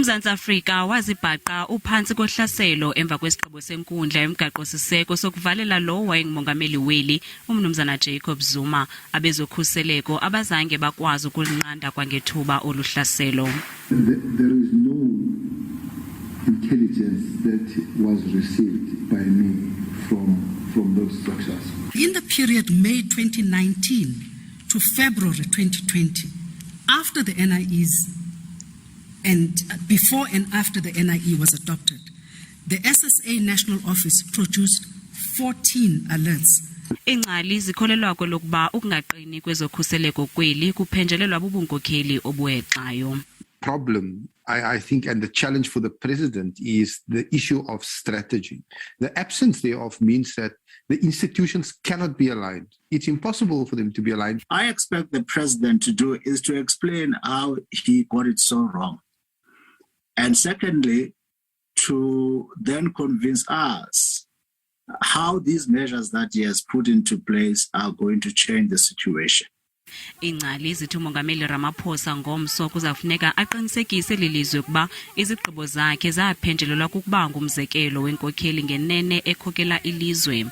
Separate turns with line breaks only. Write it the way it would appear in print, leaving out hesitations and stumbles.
UMzantsi Afrika wazibhaqa uphantsi kohlaselo emva kwesigqibo senkundla yomgaqo-siseko sokuvalela lo wayengumongameli weli umnumzana Jacob Zuma abezokhuseleko abazange bakwazi ukunqanda kwangethuba olu hlaselo.
There is no intelligence that was received by me from those structures.
In the period May 2019 to February 2020, after the NIEs and before and after the NIE was adopted, the SSA National Office produced 14 alerts.
Ingcali zikholelwa lokuba ukungaqini kwezokhuseleko kweli kuphenjelelwa bubunkokheli obuhexayo.
Problem, I think, and the challenge for the president is the issue of strategy. The absence thereof means that the institutions cannot be aligned. It's impossible for them to be aligned.
I expect the president to do is to explain how he got it so wrong. And secondly, to then convince us how these measures that he has put into place are going to change the situation.
Ingcali zithi uMongameli Ramaphosa ngomso kuzafuneka aqinisekise lelizwe ukuba izigqibo zakhe zaphenjelelwa kukuba ngumzekelo wenkokheli ngenene ekhokela ilizwe.